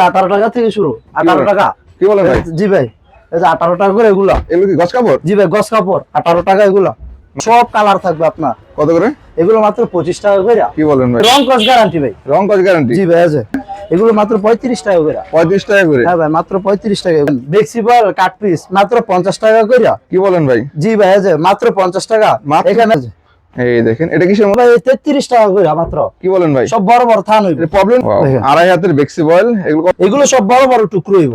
18 টাকা থেকে শুরু। 18 টাকা। কি বলেন ভাই? জি ভাই, এই যে 18 টাকা করে এগুলা। এগুলো কি গস কাপড়? জি ভাই, গস কাপড় 18 টাকা এগুলা। সব কালার থাকবে আপনার। কত করে? এগুলো মাত্র 25 টাকা করে। কি বলেন ভাই? রং কস গ্যারান্টি ভাই। রং কস গ্যারান্টি? জি ভাই, আছে। এগুলো মাত্র 35 টাকা করে। 35 টাকা করে? হ্যাঁ ভাই, মাত্র 35 টাকা। ফ্লেক্সিবল কাট পিস মাত্র 50 টাকা করে। কি বলেন ভাই? জি ভাই, আছে মাত্র 50 টাকা। এখানে আছে। এই দেখেন, এটা কিসের মধ্যে? ভাই 33 টাকা করে মাত্র। কি বলেন ভাই? সব বড় বড় থান হইবে। প্রবলেম আড়াই হাতের ফ্লেক্সিবল এগুলো সব বড় বড় টুকরো হইব।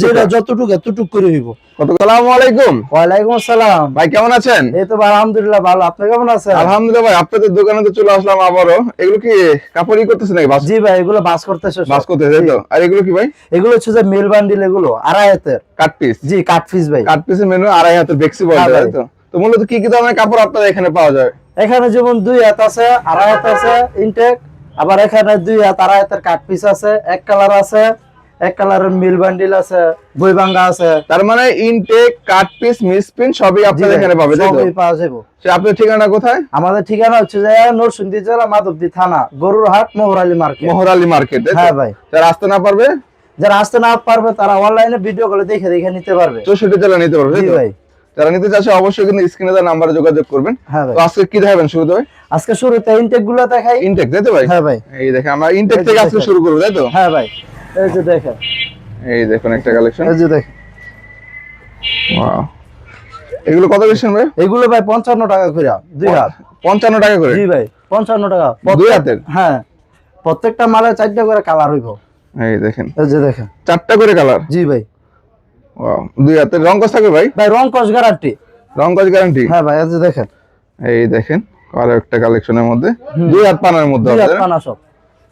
যেটা যতটুকু এতটুকু করে হইব। আসসালামু আলাইকুম। ওয়ালাইকুম আসসালাম। ভাই কেমন আছেন? এই তো ভাই আলহামদুলিল্লাহ ভালো। আপনি কেমন আছেন? আলহামদুলিল্লাহ ভাই, আপনাদের দোকানে তো চলে আসলাম আবারো। এগুলো কি কাপড়ই করতেছেন নাকি? জি ভাই, এগুলো বাস করতেছে। বাস করতেছে তো। আর এগুলো কি ভাই? এগুলো হচ্ছে যে মেল বান্ডিল, এগুলো আড়াই হাতের কাট পিস। জি, কাট পিস ভাই। কাট পিসের মেনু আড়াই হাতের ফ্লেক্সিবল, তাই তো? তো মূলত কি কি ধরনের কাপড় আপনাদের এখানে পাওয়া যায়? এখানে যেমন 2 হাত আছে, আড়াই হাত আছে ইনটেক। আবার এখানে 2 হাত আড়াই হাতের কাট পিস আছে, এক কালার আছে, এক কালারের মিল বান্ডিল আছে, বই ভাঙ্গা আছে। তার মানে ইনটেক, কাট পিস, মিসপ্রিন্ট সবই আপনাদের এখানে পাবে, তাই তো? সবই পাওয়া যাবে। সে আপনার ঠিকানা কোথায়? আমাদের ঠিকানা হচ্ছে যে নরসিংদী জেলা মাধবদী থানা, গরুরহাট, মোহরালী মার্কেট। মোহরালী মার্কেট। হ্যাঁ ভাই। যারা আসতে না পারবে, যারা আসতে না পারবে তারা অনলাইনে ভিডিও কলে দেখে দেখে নিতে পারবে। 64 জেলা নিতে পারবে, তাই জি তো? ভাই। যারা নিতে চাচ্ছে অবশ্যই কিন্তু স্ক্রিনে দেওয়া নম্বরে যোগাযোগ করবেন। হ্যাঁ ভাই। তো আজকে কি দেখাবেন শুরুতে ভাই? আজকে শুরুতে ইনটেক গুলো দেখাই। ইনটেক, তাই তো ভাই? হ্যাঁ ভাই। এই দেখেন, আমরা ইনটেক থেকে আজকে শুরু করব, তাই তো? হ্যাঁ ভাই, এই যে দেখেন। এই দেখুন একটা কালেকশন। এই যে দেখেন। ওয়াও, এগুলো কত দিচ্ছেন ভাই? এগুলো ভাই 55 টাকা করে 2 হাত। 55 টাকা করে? জি ভাই, 55 টাকা 2 হাতের? হ্যাঁ, প্রত্যেকটা মালে 4টা করে কালার হইব। এই দেখেন, এই যে দেখেন 4টা করে কালার। জি ভাই। ওয়াও, 2 হাতের। রং কস থাকবে ভাই? ভাই রং কস গ্যারান্টি। রং কস গ্যারান্টি? হ্যাঁ ভাই, এই যে দেখেন। এই দেখেন আরো একটা কালেকশনের মধ্যে 2 হাত পানার মধ্যে 2 হাত হবে। পানা সব।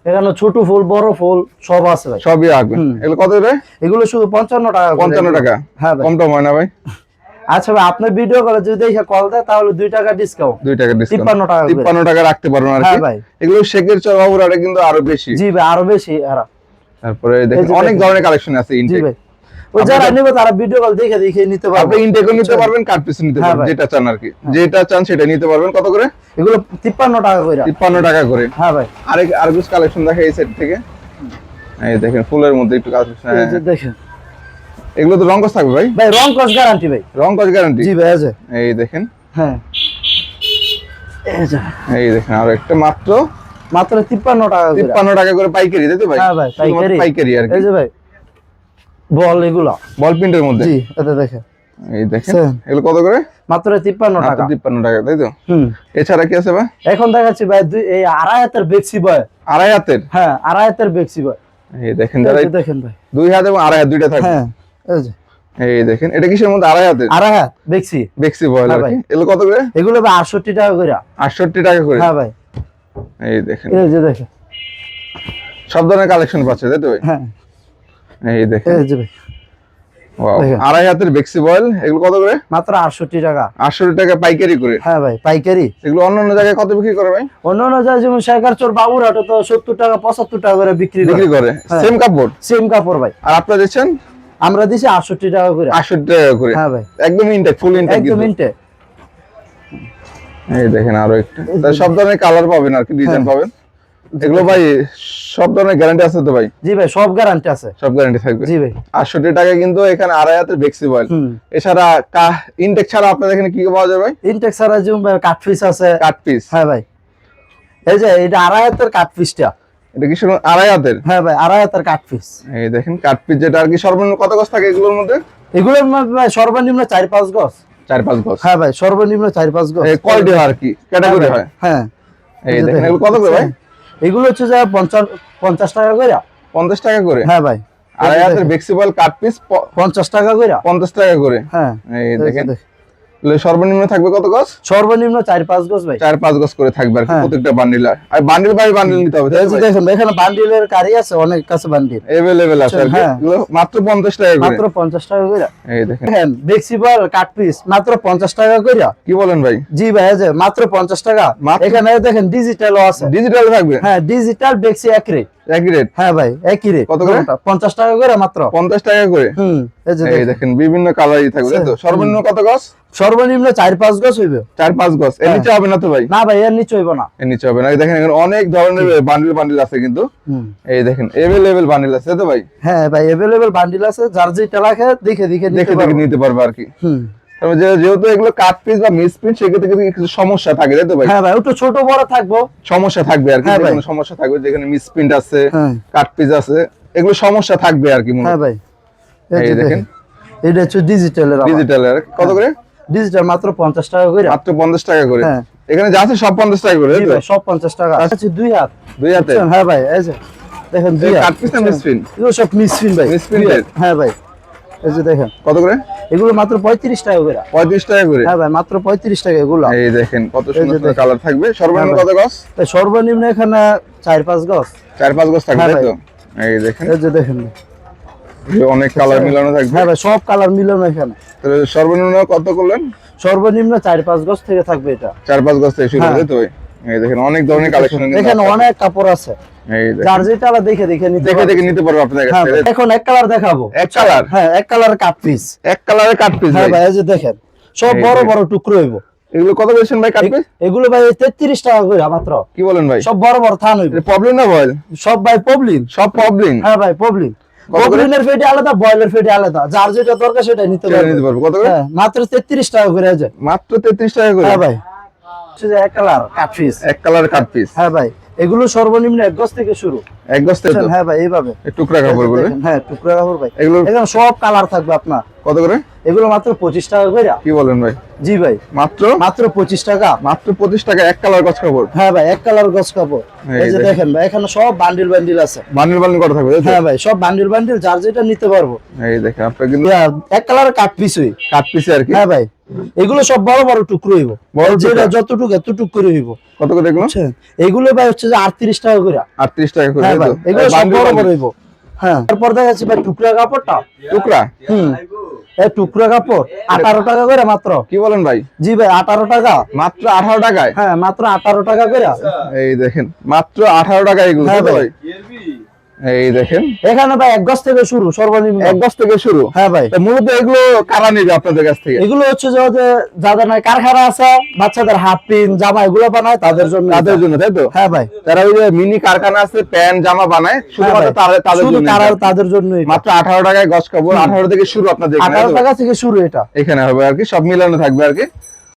এখানে ছোট ফুল, বড় ফুল সব আছে ভাই। সবই আসবে। এগুলো কত ভাই? এগুলো শুধু 55 টাকা করে। 55 টাকা? হ্যাঁ ভাই। কম টম হয় না ভাই? আচ্ছা ভাই, আপনি ভিডিও কলে যদি দেখে কল দেয় তাহলে 2 টাকা ডিসকাউন্ট। 2 টাকা ডিসকাউন্ট। 53 টাকা করে। 53 টাকা রাখতে পারবেন আর কি। হ্যাঁ ভাই। এগুলো শেখের চর বাবুরাটা কিন্তু আরো বেশি। জি ভাই, আরো বেশি এরা। তারপরে দেখেন এই যে অনেক দেখেন। ধরনের কালেকশন আছে জি ইনটেক। ভাই। ওই যারা নিবে তারা ভিডিও কল দেখে দেখে নিতে পারবে। আপনি ইনটেকও নিতে পারবেন, কাট পিস নিতে হ্যাঁ পারবেন, ভাই। যেটা চান আর কি। যেটা চান সেটা নিতে পারবেন। কত করে? এগুলো 53 টাকা করে। 53 টাকা করে। হ্যাঁ ভাই। আর কিছু কালেকশন দেখা এই সেট থেকে। এই দেখেন ফুলের মধ্যে একটু কালেকশন। এই যে দেখেন। এগুলো তো রং কস থাকবে ভাই? ভাই রং কস গ্যারান্টি ভাই। রং কস গ্যারান্টি? জি ভাই, আছে। এই দেখেন। হ্যাঁ। এই যে এই দেখেন আরো একটা মাত্র মাত্র 53 টাকা করে। 53 টাকা করে পাইকারি, তাই তো ভাই? হ্যাঁ ভাই, পাইকারি। পাইকারি আর কি। এই যে ভাই বল এগুলা বল প্রিন্টের মধ্যে। জি, এটা দেখেন। এই দেখেন এগুলো কত করে? মাত্র 53 টাকা। 53 টাকা, তাই তো? এছাড়া কি আছে ভাই? এখন দেখাচ্ছি ভাই এই আড়াই হাতের বেক্সি বয়। আড়াই হাতের? হ্যাঁ, আড়াই হাতের বেক্সি বয়। এই দেখেন যারা দেখেন ভাই। 2 হাত এবং আড়াই হাত দুইটা থাকবে। হ্যাঁ, এই যে এই দেখেন এটা কিসের মধ্যে? আড়াই হাতের? আড়াই হাত বেক্সি। বেক্সি বয়েল আর কি। এগুলো কত করে? এগুলো ভাই 68 টাকা করে। 68 টাকা করে? হ্যাঁ ভাই। এই দেখেন এই যে দেখেন। সব ধরনের কালেকশন পাচ্ছে, তাই তো ভাই? হ্যাঁ, এই দেখেন। এই যে ভাই। ওয়াও, দেখেন। আড়াই হাতের বেক্সি বয়েল। এগুলো কত করে? মাত্র 68 টাকা। 68 টাকা পাইকারি করে? হ্যাঁ ভাই, পাইকারি। এগুলো অন্য জায়গায় কত বিক্রি করে ভাই? অন্যান্য জায়গায় যেমন শেখারচর বাবুরহাটে তো 70 টাকা 75 টাকা করে বিক্রি করে। হ্যাঁ। সেম কাপড়? সেম কাপড় ভাই। আর আপনারা দিচ্ছেন? আমরা দিছি 68 টাকা করে। 68 টাকা করে? হ্যাঁ ভাই। একদম ইনটেক, ফুল ইনটেক। একদম ইনটেক। এই দেখেন আরো একটা। তাই সব ধরনের কালার পাবেন আর কি, ডিজাইন পাবেন। এগুলো ভাই সব ধরনের গ্যারান্টি আছে তো ভাই? জি ভাই, সব গ্যারান্টি আছে। সব গ্যারান্টি থাকবে? জি ভাই। 68 টাকা কিন্তু এখানে আড়াই হাতের বেক্সি বয়েল। এছাড়া ইনটেক ছাড়া আপনাদের এখানে কি কি পাওয়া যায় ভাই? ইনটেক ছাড়া যেমন কাট পিস আছে। Cut piece? হ্যাঁ ভাই। এই যে এটা আড়াই হাতের কাট পিসটা। এটা কি শুনুন আড়াই হাতের? হ্যাঁ ভাই, আড়াই হাতের কাট পিস। এই দেখেন কাট পিস, যেটা আর কি সর্বনিম্ন কত গজ থাকে এগুলোর মধ্যে? এগুলোর মধ্যে ভাই সর্বনিম্ন 4-5 গজ। 4-5 গজ? হ্যাঁ ভাই, সর্বনিম্ন 4-5 গজ। এই কোয়ালিটি আর কি ক্যাটাগরি হয়? হ্যাঁ। এই দেখেন এগুলো কত করে ভাই? এগুলো হচ্ছে যে 50 টাকা করে। 50 টাকা করে? হ্যাঁ ভাই। আড়াই হাতের বেক্সি বয়েল কাট পিস 50 টাকা করে। 50 টাকা করে? হ্যাঁ। এই দেখেন সর্বনিম্ন থাকবে কত গজ? সর্বনিম্ন 4-5 গজ ভাই। 4-5 গজ করে থাকবে আর কি প্রত্যেকটা বান্ডিল। আর বান্ডিল বাই বান্ডিল নিতে হবে, তাই তো ভাই? দেখেন এখানে বান্ডিলের কারি আছে, অনেক কাছে বান্ডিল अवेलेबल আছে আর কি। এগুলো মাত্র 50 টাকা করে? মাত্র 50 টাকা করে। এই দেখেন ফ্লেক্সিবল কাট পিস মাত্র 50 টাকা করে। কি বলেন ভাই? জি ভাই, এই যে মাত্র 50 টাকা। এখানে দেখেন ডিজিটালও আছে। ডিজিটাল থাকবে? হ্যাঁ, ডিজিটাল বেক্সি একই রেট। একই রেট? হ্যাঁ ভাই, একই রেট। কত করে? 50 টাকা করে মাত্র। 50 টাকা করে? এই যে এই দেখেন বিভিন্ন কালারই থাকবে, তাই তো? সর্বনিম্ন কত গজ? সর্বনিম্ন 4-5 গজ হইবে। 4-5 গজ, এর নিচে হবে না তো ভাই? না ভাই, এর নিচে হইব না। এর নিচে হবে না। দেখেন এখানে অনেক ধরনের বান্ডিল আছে কিন্তু। এই দেখেন এভেলেবেল বান্ডিল আছে তো ভাই? হ্যাঁ ভাই, अवेलेबल বান্ডিল আছে, যার যেটা লাগে দেখে নিতে পারবে আর কি। তবে যেহেতু এগুলো কাট পিস বা মিস পিস, সেক্ষেত্রে কিন্তু কিছু সমস্যা থাকে তাই তো ভাই? হ্যাঁ ভাই, একটু ছোট বড় থাকবো, সমস্যা থাকবে আর কি। কোনো সমস্যা থাকবে, যেখানে মিস প্রিন্ট আছে, কাট পিস আছে, এগুলো সমস্যা থাকবে আর কি। হ্যাঁ ভাই, এই দেখেন এটা হচ্ছে ডিজিটালের। কত করে? ডিজিটাল মাত্র 50 টাকা করে। মাত্র 50 টাকা করে। হ্যাঁ, এখানে যা আছে সব 50 টাকা করে, ভাই সব 50 টাকা। আচ্ছা, দুই হাতে। হ্যাঁ ভাই, এই যে দেখেন দুই হাত। কাট পিস না মিস প্রিন্ট? এগুলো সব মিস প্রিন্ট ভাই। Miss print? হ্যাঁ ভাই, এই যে দেখেন। কত করে? এগুলো মাত্র 35 টাকা করে। 35 টাকা করে? হ্যাঁ ভাই, মাত্র 35 টাকা এগুলো। এই দেখেন কত সুন্দর কালার থাকবে। সর্বনিম্ন কত গজ? সর্বনিম্ন এখানে 4-5 গজ। 4-5 গজ থাকবে তাই তো? এই দেখেন, এই যে দেখেন, অনেক কালার মিলানো থাকবে। হ্যাঁ ভাই, সব কালার মিলানো এখানে। তাহলে সর্বনিম্ন কত করলেন? সর্বনিম্ন 4-5 গজ থেকে থাকবে এটা। 4-5 গজ থেকে শুরু হবে তো? এই দেখেন অনেক ধরনের কালেকশন এখানে অনেক কাপড় আছে। এই দেখেন, যার যেটা দেখে নিতে পারবে আপনাদের কাছে। এখন এক কালার দেখাবো। এক কালার? হ্যাঁ, এক কালার কাট পিস। এক কালারের কাট পিস? হ্যাঁ ভাই, এই যে দেখেন, সব বড় বড় টুকরো হইব। এগুলো কত বলছেন ভাই কাট পিস? এগুলো ভাই 33 টাকা করে মাত্র। কি বলেন ভাই? সব বড় বড় থান হইব। প্রবলেম না বল? সব ভাই পবলিন। সব পবলিন? হ্যাঁ ভাই, পবলিন। পবলিনের ফেটে আলাদা, বয়লের ফেটে আলাদা, যার যেটা দরকার সেটা নিতে পারবে। কত করে? হ্যাঁ, মাত্র 33 টাকা করে আছে। মাত্র 33 টাকা করে? হ্যাঁ ভাই, এক কালার কাট পিস। এক কালার কাট পিস? হ্যাঁ ভাই, এগুলো সর্বনিম্ন 1 গজ থেকে শুরু। 1 গজ থেকে? হ্যাঁ ভাই, এইভাবে টুকরা কাপড় গুলো। হ্যাঁ, টুকরা কাপড় ভাই। এগুলো এখানে সব কালার থাকবে আপনার। কত করে? এগুলো মাত্র 25 টাকা করে। কি বলেন ভাই? জি ভাই, মাত্র 25 টাকা। মাত্র 25 টাকা এক কালার গজ কাপড়? হ্যাঁ ভাই, এক কালার গজ কাপড়। এই যে দেখেন ভাই, এখানে সব বান্ডিল আছে। বান্ডিল কত থাকবে? হ্যাঁ ভাই, সব বান্ডিল, যার যেটা নিতে পারবো। এই দেখেন আপনারা কিন্তু এক কালার কাট পিস হই। কাট পিস আর কি? হ্যাঁ ভাই, এগুলো সব বড় বড় টুকরো হইব। যেটা যতটুকু এতটুকু করে হইব। কত করে এগুলো? এগুলো ভাই হচ্ছে যে 38 টাকা করে। 38 টাকা করে? হ্যাঁ ভাই, এগুলো সব বড় বড় হইব। হ্যাঁ, তারপর দেখা যাচ্ছে ভাই টুকরা কাপড়টা। টুকরা? এই টুকরা কাপড় 18 টাকা করে মাত্র। কি বলেন ভাই? জি ভাই, 18 টাকা। মাত্র 18 টাকায়? হ্যাঁ, মাত্র 18 টাকা করে। এই দেখেন মাত্র 18 টাকা এগুলো। হ্যাঁ ভাই, এই দেখেন এখানে ভাই 1 গজ থেকে শুরু, সর্বনিম্ন 1 গজ থেকে শুরু। হ্যাঁ ভাই, মূলত এগুলো কারা নেবে আপনাদের কাছ থেকে? এগুলো হচ্ছে যে যাদের নাই কারখানা আছে, বাচ্চাদের হাফ প্যান্ট জামা এগুলো বানায় তাদের জন্য। তাই তো? হ্যাঁ ভাই, তারা ওই যে মিনি কারখানা আছে, প্যান্ট জামা বানায়, শুধুমাত্র তাদের জন্য। মাত্র 18 টাকায় গজ কাপড়, 18 থেকে শুরু আপনাদের এখানে? 18 টাকা থেকে শুরু এটা। এখানে হবে আর কি, সব মিলানো থাকবে আর কি।